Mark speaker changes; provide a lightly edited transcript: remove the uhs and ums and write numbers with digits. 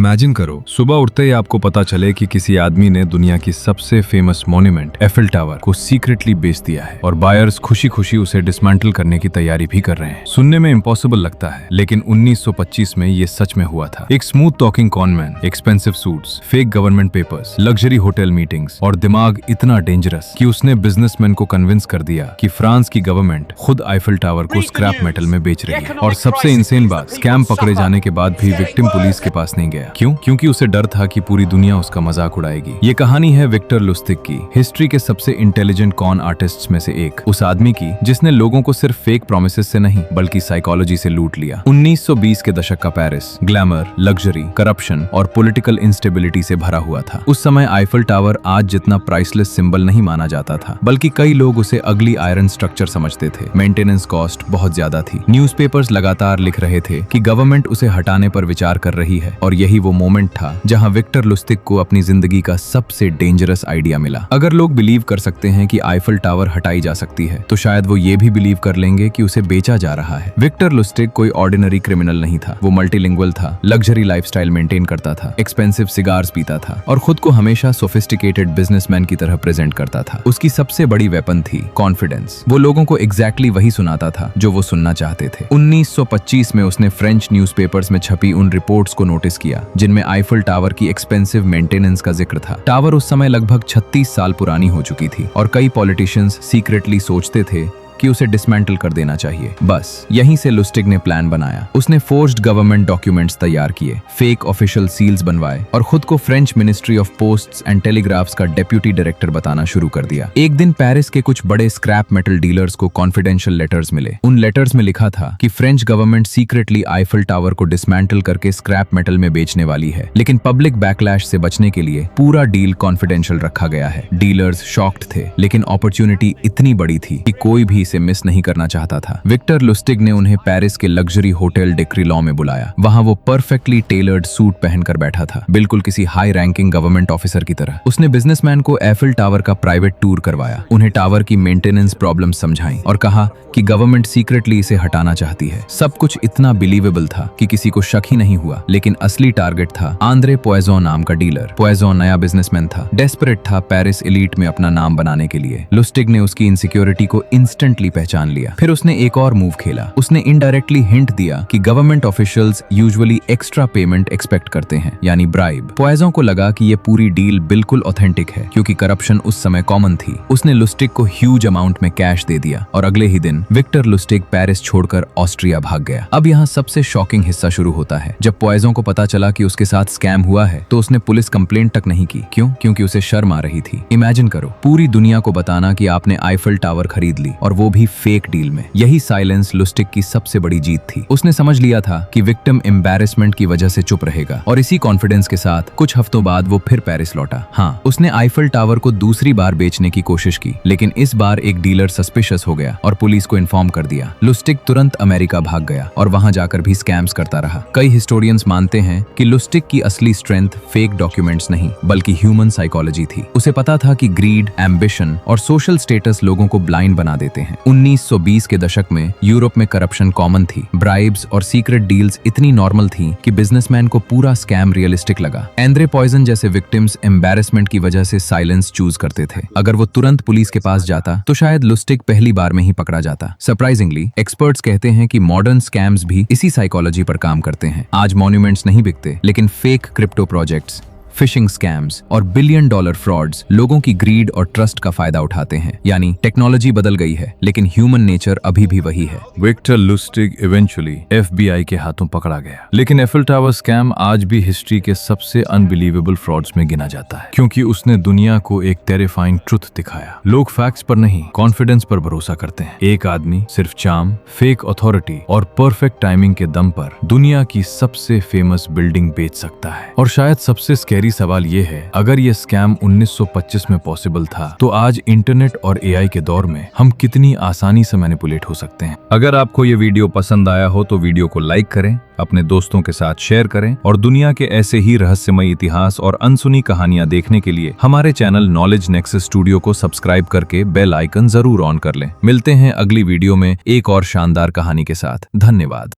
Speaker 1: Imagine करो, सुबह उठते ही आपको पता चले कि किसी आदमी ने दुनिया की सबसे फेमस मॉन्यूमेंट एफिल टावर को सीक्रेटली बेच दिया है और बायर्स खुशी खुशी उसे डिसमेंटल करने की तैयारी भी कर रहे हैं। सुनने में इम्पॉसिबल लगता है, लेकिन 1925 में ये सच में हुआ था। एक smooth talking conman, expensive suits, fake government papers, luxury hotel meetings और दिमाग इतना डेंजरस कि उसने बिजनेसमैन को कन्विंस कर दिया कि फ्रांस की गवर्नमेंट खुद आईफिल टावर को स्क्रैप मेटल में बेच रही है। और सबसे इंसेन बात, स्कैम पकड़े जाने के बाद भी विक्टिम पुलिस के पास नहीं गया। क्यों? क्योंकि उसे डर था कि पूरी दुनिया उसका मजाक उड़ाएगी। ये कहानी है विक्टर लुस्टिग की, हिस्ट्री के सबसे इंटेलिजेंट कॉन आर्टिस्ट्स में से एक, उस आदमी की जिसने लोगों को सिर्फ फेक प्रोमिसेस से नहीं बल्कि साइकोलॉजी से लूट लिया। 1920 के दशक का पेरिस ग्लैमर, लग्जरी, करप्शन और पॉलिटिकल इंस्टेबिलिटी से भरा हुआ था। उस समय आईफिल टावर आज जितना प्राइसलेस सिंबल नहीं माना जाता था, बल्कि कई लोग उसे अगली आयरन स्ट्रक्चर समझते थे। मेंटेनेंस कॉस्ट बहुत ज्यादा थी। न्यूज़पेपर्स लगातार लिख रहे थे कि गवर्नमेंट उसे हटाने पर विचार कर रही है, और यही वो मोमेंट था जहां विक्टर लुस्टिग को अपनी जिंदगी का सबसे डेंजरस आइडिया मिला। अगर लोग बिलीव कर सकते हैं कि आईफिल टावर हटाई जा सकती है, तो शायद वो ये भी बिलीव कर लेंगे कि उसे बेचा जा रहा है। विक्टर लुस्टिग कोई ऑर्डिनरी क्रिमिनल नहीं था। वो मल्टीलिंगुअल था, लग्जरी लाइफस्टाइल मेंटेन करता था, एक्सपेंसिव सिगार्स पीता था और खुद को हमेशा सोफिस्टिकेटेड बिजनेसमैन की तरह प्रेजेंट करता था। उसकी सबसे बड़ी वेपन थी कॉन्फिडेंस। वो लोगों को एग्जैक्टली वही सुनाता था जो वो सुनना चाहते थे। 1925 में उसने फ्रेंच न्यूज़पेपर्स में छपी उन रिपोर्ट्स को नोटिस किया जिनमें आईफिल टावर की एक्सपेंसिव मेंटेनेंस का जिक्र था। टावर उस समय लगभग 36 साल पुरानी हो चुकी थी और कई पॉलिटिशियंस सीक्रेटली सोचते थे कि उसे डिसमेंटल कर देना चाहिए। बस यहीं से लुस्टिग ने प्लान बनाया। उसने फोर्ज्ड गवर्नमेंट डॉक्यूमेंट्स तैयार किए, फेक ऑफिशियल सील्स बनवाए और खुद को French ministry of posts and telegraphs का डेप्यूटी डायरेक्टर बताना शुरू कर दिया। एक दिन पेरिस के कुछ बड़े स्क्रैप मेटल डीलर्स को कॉन्फिडेंशियल लेटर्स मिले। उन लेटर्स में लिखा था कि French government secretly Eiffel tower को डिसमेंटल करके स्क्रैप मेटल में बेचने वाली है, लेकिन पब्लिक बैकलैश से बचने के लिए पूरा डील कॉन्फिडेंशियल रखा गया है। डीलर्स शॉक्ड थे, लेकिन अपॉर्चुनिटी इतनी बड़ी थी कि कोई भी इसे मिस नहीं करना चाहता था। विक्टर लुस्टिग ने उन्हें पेरिस के लग्जरी होटल डेक्रिलॉ में बुलाया। वहां वो परफेक्टली टेलर्ड सूट पहनकर बैठा था, बिल्कुल किसी हाई रैंकिंग गवर्नमेंट ऑफिसर की तरह। उसने बिजनेसमैन को एफिल टावर का प्राइवेट टूर करवाया, उन्हें टावर की मेंटेनेंस प्रॉब्लम समझाई और कहा कि गवर्नमेंट सीक्रेटली इसे हटाना चाहती है। सब कुछ इतना बिलीवेबल था कि किसी को शक ही नहीं हुआ, लेकिन असली टारगेट था आंद्रे पोएजोन नाम का डीलर। पोएजोन नया बिजनेसमैन था, डेस्परेट था पेरिस एलीट में अपना नाम बनाने के लिए। लुस्टिग ने उसकी इनसिक्योरिटी को इंस्टेंटली पहचान लिया। फिर उसने एक और मूव खेला। उसने इनडायरेक्टली हिंट दिया कि government officials usually extra payment expect करते हैं, यानी ब्राइब। पोएजोन को लगा कि ये पूरी डील बिल्कुल ऑथेंटिक है, क्योंकि करप्शन उस समय कॉमन थी। उसने लुस्टिग को ह्यूज अमाउंट में कैश दे दिया और अगले ही दिन विक्टर लुस्टिग पेरिस छोड़कर ऑस्ट्रिया भाग गया। अब यहाँ सबसे शॉकिंग हिस्सा शुरू होता है। जब पोएजोन को पता चला कि उसके साथ स्कैम हुआ है, तो उसने पुलिस कंप्लेंट तक नहीं की। क्यों? क्योंकि उसे शर्म आ रही थी। इमेजिन करो, पूरी दुनिया को बताना कि आपने आईफिल टावर खरीद ली, और वो भी फेक डील में। यही साइलेंस लुस्टिग की सबसे बड़ी जीत थी। उसने समझ लिया था कि विक्टिम एम्बैरेसमेंट की वजह से चुप रहेगा, और इसी कॉन्फिडेंस के साथ कुछ हफ्तों बाद वो फिर पेरिस लौटा। हाँ, उसने आईफिल टावर को दूसरी बार बेचने की कोशिश की, लेकिन इस बार एक डीलर सस्पिशियस हो गया और पुलिस को इन्फॉर्म कर दिया। लुस्टिग तुरंत अमेरिका भाग गया और वहां जाकर भी स्कैम्स करता रहा। कई हिस्टोरियंस मानते हैं कि लुस्टिग की असली स्ट्रेंथ फेक डॉक्यूमेंट्स नहीं बल्कि ह्यूमन साइकोलॉजी थी। उसे पता था कि ग्रीड, एम्बिशन और सोशल स्टेटस लोगों को ब्लाइंड बना देते हैं। 1920 के दशक में यूरोप में करप्शन कॉमन थी। ब्राइब्स और सीक्रेट डील्स इतनी नॉर्मल थी कि बिजनेसमैन को पूरा स्कैम रियलिस्टिक लगा। आंद्रे पोएजोन जैसे विक्टिम्स एम्बैरेसमेंट की वजह से साइलेंस चूज करते थे। अगर वो तुरंत पुलिस के पास जाता तो शायद लुस्टिग पहली बार में ही पकड़ा जाता। सरप्राइजिंगली, एक्सपर्ट्स कहते हैं कि मॉडर्न स्कैम्स भी इसी साइकोलॉजी पर काम करते हैं। आज मॉन्यूमेंट्स नहीं बिकते, लेकिन fake crypto projects, fishing scams और बिलियन डॉलर फ्रॉड्स लोगों की ग्रीड और ट्रस्ट का फायदा उठाते हैं। यानी टेक्नोलॉजी बदल गई है, लेकिन ह्यूमन नेचर अभी भी वही है।
Speaker 2: विक्टर लुस्टिग इवेंचुअली FBI के हाथों पकड़ा गया, लेकिन एफिल टावर स्कैम आज भी हिस्ट्री के सबसे अनबिलीवेबल फ्रॉड्स में गिना जाता है, क्योंकि उसने दुनिया को एक टेरिफाइंग ट्रुथ दिखाया। लोग फैक्ट्स पर नहीं, कॉन्फिडेंस पर भरोसा करते हैं। एक आदमी सिर्फ चार्म, फेक अथॉरिटी और परफेक्ट टाइमिंग के दम पर दुनिया की सबसे फेमस बिल्डिंग बेच सकता है। और शायद सबसे स्कैरी सवाल ये है, अगर ये स्कैम 1925 में पॉसिबल था, तो आज इंटरनेट और AI के दौर में हम कितनी आसानी से मैनिपुलेट हो सकते हैं। अगर आपको ये वीडियो पसंद आया हो तो वीडियो को लाइक करें, अपने दोस्तों के साथ शेयर करें और दुनिया के ऐसे ही रहस्यमय इतिहास और अनसुनी कहानियां देखने के लिए हमारे चैनल नॉलेज नेक्सस स्टूडियो को सब्सक्राइब करके बेल आइकन जरूर ऑन कर लें। मिलते हैं अगली वीडियो में एक और शानदार कहानी के साथ। धन्यवाद।